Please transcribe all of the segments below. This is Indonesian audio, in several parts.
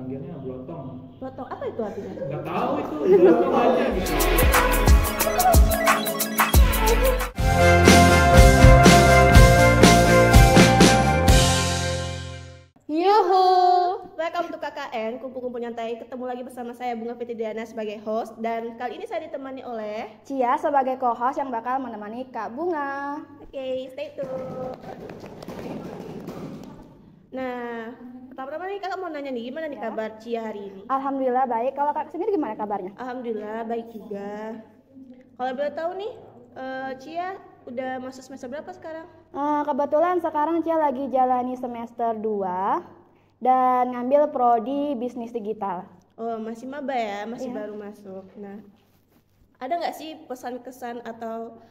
dipanggilnya blotong. Blotong apa itu artinya? Nggak tahu itu, blotong aja gitu. Yuhu, welcome to KKN, kumpul-kumpul nyantai. Ketemu lagi bersama saya Bunga Fitri-Diana sebagai host. Dan kali ini saya ditemani oleh Cia sebagai co-host yang bakal menemani Kak Bunga. Oke, stay tune. Nah, pertama-tama nih kakak mau nanya nih, gimana nih kabar Cia hari ini? Alhamdulillah baik. Kalau Kak sendiri gimana kabarnya? Alhamdulillah baik juga. Kalau boleh tahu nih, Cia udah masuk semester berapa sekarang? Kebetulan sekarang Cia lagi jalani semester 2 dan ngambil prodi bisnis digital. Oh, masih maba ya, masih Iya. baru masuk. Nah, ada nggak sih pesan-kesan atau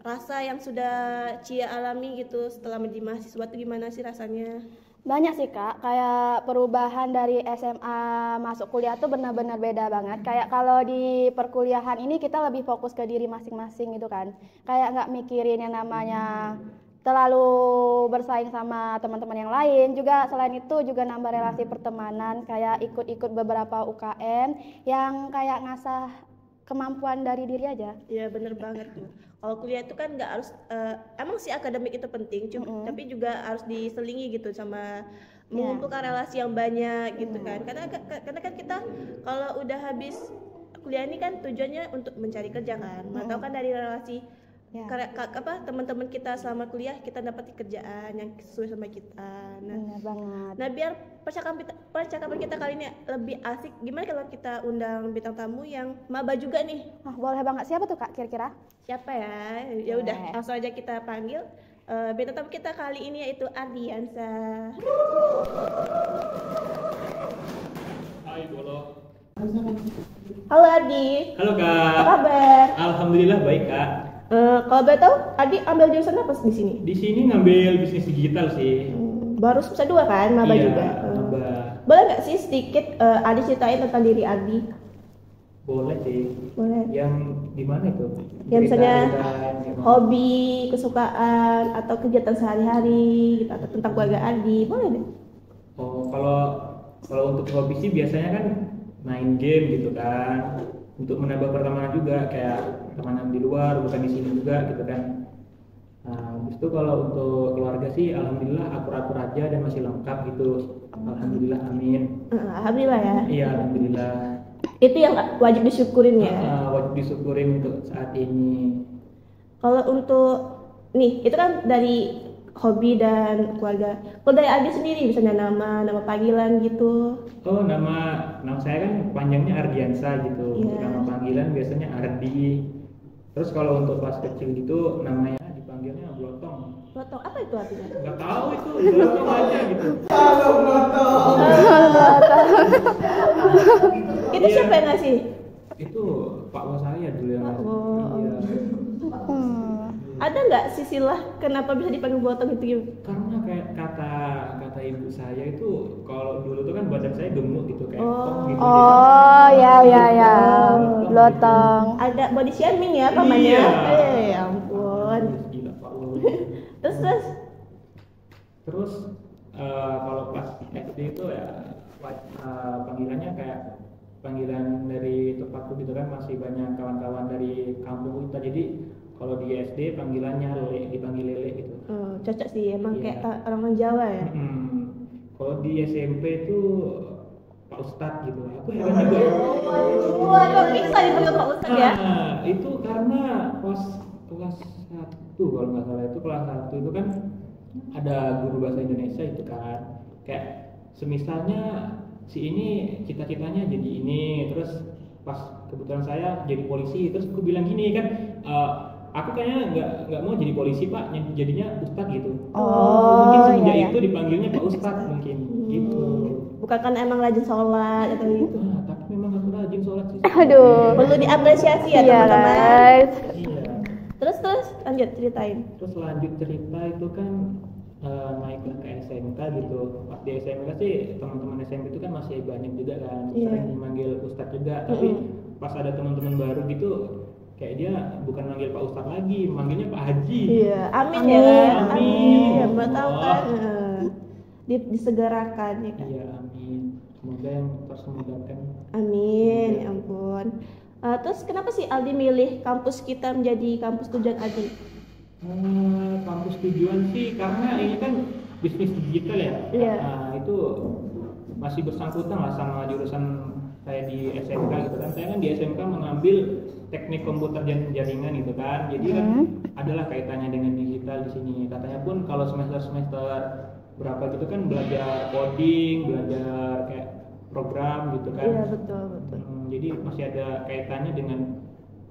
rasa yang sudah Cia alami gitu setelah menjadi mahasiswa itu gimana sih rasanya? Banyak sih Kak, kayak perubahan dari SMA masuk kuliah tuh benar-benar beda banget. Kayak kalau di perkuliahan ini kita lebih fokus ke diri masing-masing gitu kan. Kayak nggak mikirin yang namanya terlalu bersaing sama teman-teman yang lain. Juga selain itu juga nambah relasi pertemanan, kayak ikut-ikut beberapa UKM yang kayak ngasah kemampuan dari diri aja. Ya bener banget tuh. Kalau kuliah itu kan nggak harus, emang sih akademik itu penting, tapi juga harus diselingi gitu sama mengumpulkan relasi yang banyak gitu kan. Karena kan kita kalau udah habis kuliah ini kan tujuannya untuk mencari kerja kan. Atau kan dari relasi teman-teman kita selama kuliah kita dapat kerjaan yang sesuai sama kita. Benar banget. Nah biar percakapan kita kali ini lebih asik, gimana kalau kita undang bintang tamu yang maba juga nih? Boleh banget. Siapa tuh Kak kira-kira? Siapa ya? Ya udah, langsung aja kita panggil bintang tamu kita kali ini yaitu Ardiansa. Hai Bolo. Halo Ardi. Halo Kak. Apa kabar? Alhamdulillah baik Kak. Kalau boleh tahu, Ardi ambil jurusan apa di sini? Di sini ngambil bisnis digital sih. Baru semester 2 kan, maba Iya, juga. maba. Boleh nggak sih sedikit Ardi ceritain tentang diri Ardi? Boleh sih. Boleh. Yang di mana itu? Ya misalnya Cerita-cerita, hobi, kesukaan, atau kegiatan sehari-hari gitu, atau tentang keluarga Ardi, boleh deh. Oh, kalau untuk hobi sih biasanya kan main game gitu kan. Untuk menambah pertemanan juga kayak pertemanan di luar, bukan di sini juga gitu kan. Nah, habis itu kalau untuk keluarga sih alhamdulillah akur-akur aja dan masih lengkap gitu. Alhamdulillah, amin. Alhamdulillah ya. Iya, alhamdulillah. Itu yang wajib disyukurin ya. Wajib disyukurin untuk saat ini. Kalau untuk nih, itu kan dari hobi dan keluarga. Kalau dari Ardi sendiri misalnya nama panggilan gitu. Oh, nama saya kan panjangnya Ardiansa gitu. Iya. Nama panggilan biasanya Ardi. Terus kalau untuk pas kecil gitu namanya dipanggilnya Blotong. Blotong apa itu artinya? Nggak tahu itu, Blotong aja gitu. Itu Iya. siapa yang ngasih? Itu Pak Wo saya dulu yang Pak Wo. Iya. Ada nggak silsilah kenapa bisa dipanggil Blotong itu? Karena kayak kata ibu saya itu kalau dulu tuh kan badan saya gemuk gitu kayak tong gitu. Oh, ya. Blotong. Blotong. Ada body shaming ya pamannya? Iya. Ampun. Gila Pak Wo. Terus Kalau pas SD itu ya panggilannya kayak panggilan dari tempatku gitu kan, masih banyak kawan-kawan dari kampung kita, jadi kalau di SD panggilannya Lele, dipanggil Lele gitu. Cocok sih emang Iya. kayak orang Jawa ya. Kalau di SMP itu Pak Ustadz gitu, aku heran juga. Waduh, bisa dipanggil Pak Ustadz ya? Itu karena pas kelas 1 kalau nggak salah, itu kelas 1 itu kan ada guru bahasa Indonesia itu kan, kayak semisalnya si ini cita-citanya jadi ini, terus pas kebetulan saya jadi polisi, terus aku bilang gini kan, aku kayaknya nggak mau jadi polisi Pak, jadinya Ustadz gitu. Mungkin semenjak itu dipanggilnya Pak Ustadz mungkin gitu. Bukan kan emang rajin sholat atau gitu. Tapi memang aku rajin sholat sih. Aduh. Perlu diapresiasi ya Iya teman-teman. guys. Iya. Terus lanjut ceritain. Terus lanjut cerita itu kan naiklah ke SMK gitu. Pas di SMK sih teman-teman SMP itu kan masih banyak juga kan, sering dipanggil Ustadz juga. Tapi pas ada teman-teman baru gitu, kayak dia bukan manggil Pak Ustadz lagi, manggilnya Pak Haji. Iya, amin ya kan. Amin. Ya, buat tahu kan. disegerakan ya kan. Iya, amin. Semoga yang tersemudahkan. Amin, ya ampun. Terus kenapa sih Aldi milih kampus kita menjadi kampus tujuan Aldi? Kampus tujuan sih karena ini kan bisnis digital ya. Iya. Itu masih bersangkutan lah sama jurusan saya di SMK gitu kan. Saya kan di SMK mengambil teknik komputer dan jaringan gitu kan. Jadi kan adalah kaitannya dengan digital di sini. Katanya pun kalau semester berapa gitu kan belajar coding, belajar kayak program gitu kan. Iya, betul. Jadi masih ada kaitannya dengan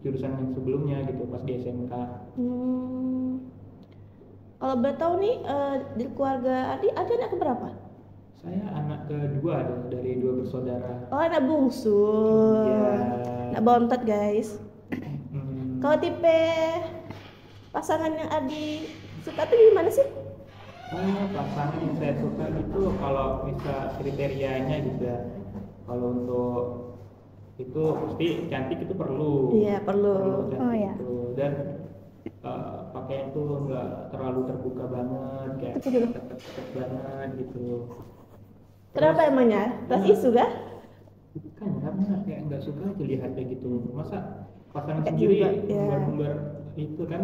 jurusan yang sebelumnya gitu pas di SMK. Kalau boleh tahu nih di keluarga Aldi ada anak keberapa? Saya anak kedua dari 2 bersaudara. Oh, anak bungsu. Iya. Anak bontot guys. Hmm. Kalau tipe pasangan yang Aldi suka tuh gimana sih? Pasangan yang saya suka itu kalau bisa kriterianya gitu ya. Kalau untuk itu pasti cantik itu perlu. Iya, perlu. Cantik Oh, iya. itu. Dan pakaian itu nggak terlalu terbuka banget, kayak Itu dulu. ketat banget gitu. Kenapa emangnya? Ras isu kah? Bukan, karena kayak nggak suka aja lihatnya gitu. Masa pasangan Kayak sendiri juga, ya. umbar-umbar itu kan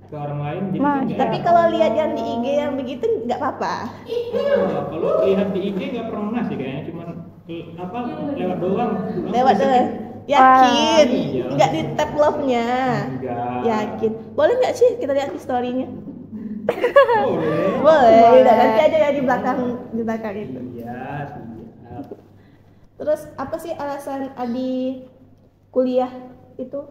ke orang lain jadi Ma, kan nggak Tapi enak. kalau lihat yang di IG yang begitu nggak apa-apa. Kalau lihat di IG nggak pernah sih kayaknya, cuman lewat doang. Lewat Bisa- deh. Yakin? Iya. Nggak di tap love-nya. Enggak. Yakin. Boleh nggak sih kita lihat historinya? Boleh. Boleh. Nanti aja ya di belakang itu. Iya, siap. Terus apa sih alasan Adi kuliah itu?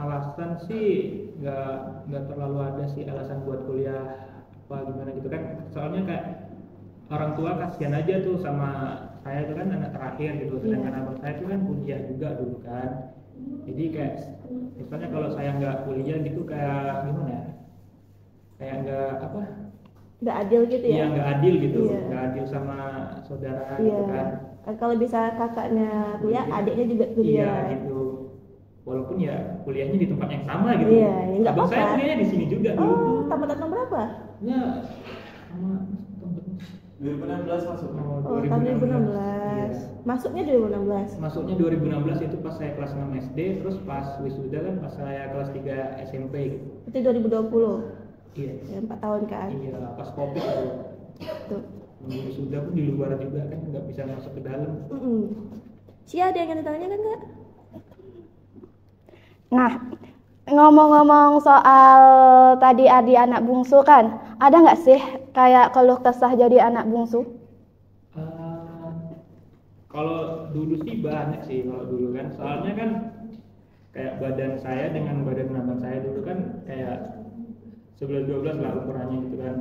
Alasan sih nggak terlalu ada sih alasan buat kuliah apa gimana gitu kan. Soalnya kayak orang tua kasihan aja tuh sama saya itu kan anak terakhir gitu. Sedangkan abang saya itu kan kuliah juga dulu kan. Jadi kayak misalnya kalau saya nggak kuliah gitu kayak gimana ya? Kayak Nggak adil gitu iya ya? nggak adil gitu, Iya. nggak adil sama saudara Iya. gitu kan. Kan kalau bisa kakaknya kuliah, adiknya juga Iya kuliah. gitu. Walaupun ya kuliahnya di tempat yang sama gitu. Iya, ya nggak Abang saya apa-apa. kuliahnya di sini juga dulu. Oh, tamat tahun berapa? Ya sama 2016 masuk. Oh, tahun 2016. Iya. Masuknya 2016. Masuknya 2016 itu pas saya kelas 6 SD, terus pas wisuda kan pas saya kelas 3 SMP gitu. Itu 2020. Iya. Ya, 4 tahun kan. Iya, pas Covid itu. Tuh. Wisuda pun di luar juga kan nggak bisa masuk ke dalam. Sia ada yang ditanya kan Kak? Nah, ngomong-ngomong soal tadi Adi anak bungsu kan, ada nggak sih kayak keluh kesah jadi anak bungsu? Kalau dulu sih banyak sih kalau dulu kan, soalnya kan kayak badan saya dengan badan abang saya dulu kan kayak 11-12 lah ukurannya gitu kan.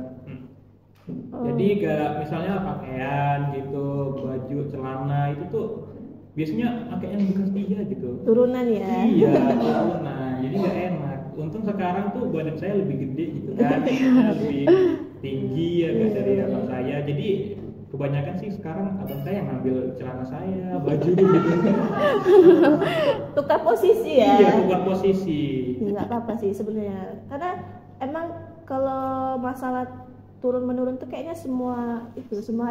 Jadi kayak misalnya pakaian gitu, baju, celana itu tuh biasanya pakai yang bekas dia gitu. Turunan ya. Iya, nah jadi nggak enak. Untung sekarang tuh badan saya lebih gede gitu kan, lebih tinggi ya dari abang saya. Jadi kebanyakan sih sekarang abang saya yang ngambil celana saya, baju gitu. Tukar posisi ya. Iya, tukar posisi. Ya, nggak apa-apa sih sebenarnya. Karena emang kalau masalah turun menurun tuh kayaknya semua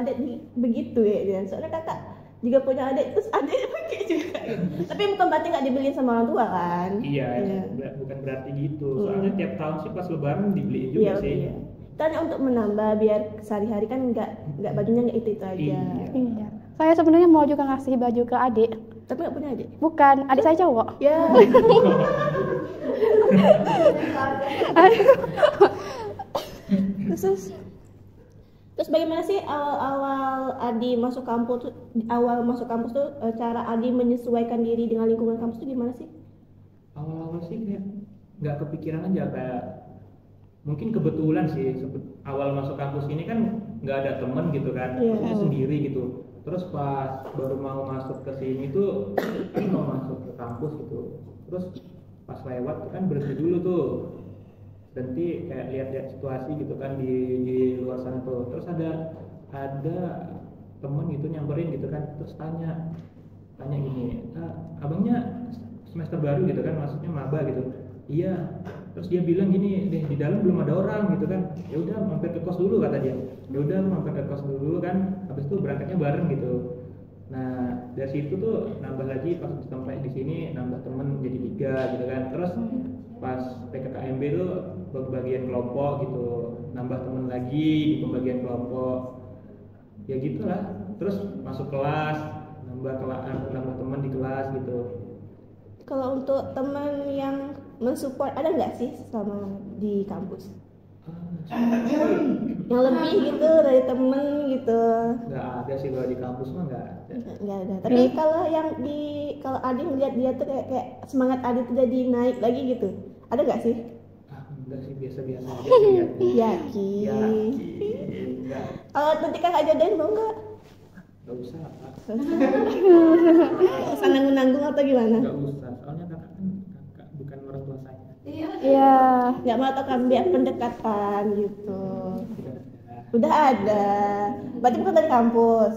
adik begitu ya. Soalnya kakak juga punya adik, terus adiknya pakai juga. Tapi bukan berarti nggak dibeliin sama orang tua kan? Iya, bukan berarti gitu. Soalnya tiap tahun sih pas lebaran dibeli juga sih. Iya. Kan untuk menambah biar sehari-hari kan nggak bajunya nggak itu aja. Iya. Iya. Saya sebenarnya mau juga ngasih baju ke adik. Tapi nggak punya adik. Bukan, adik saya cowok. Ya. Terus bagaimana sih awal Adi masuk kampus tuh cara Adi menyesuaikan diri dengan lingkungan kampus tuh gimana sih? Awal-awal sih kayak nggak kepikiran aja, kayak mungkin kebetulan sih awal masuk kampus ini kan nggak ada temen gitu kan, maksudnya sendiri gitu. Terus pas baru mau masuk ke sini tuh kan mau masuk ke kampus gitu, terus pas lewat kan berhenti dulu tuh, berhenti kayak lihat-lihat situasi gitu kan di luar sana tuh. Terus ada temen gitu nyamperin gitu kan, terus tanya gini, abangnya semester baru gitu kan, maksudnya maba gitu. Iya, terus dia bilang gini deh, di dalam belum ada orang gitu kan, ya udah mampir ke kos dulu kata dia, ya udah mampir ke kos dulu kan, habis itu berangkatnya bareng gitu. Nah dari situ tuh nambah lagi pas sampai di sini nambah temen jadi 3 gitu kan, terus pas PKKMB tuh pembagian kelompok gitu, nambah temen lagi di pembagian kelompok, ya gitulah, terus masuk kelas nambah teman di kelas gitu. Kalau untuk teman yang mensupport ada nggak sih sama di kampus? Yang lebih gitu dari temen gitu? Nggak ada sih kalau di kampus mah nggak ada. Nggak ada. Tapi kalau yang kalau Adi melihat dia tuh kayak semangat Adi tuh jadi naik lagi gitu, ada nggak sih? Enggak sih, biasa-biasa aja sih. Yakin. Enggak. Kalau nanti kakak jodohin mau nggak? Nggak usah Pak. Usah nanggung-nanggung atau gimana? Nggak usah, soalnya kakak bukan orang tua saya. Iya. Nggak mau atau biar pendekatan gitu. Tidak ada. Udah ada. Berarti bukan dari kampus.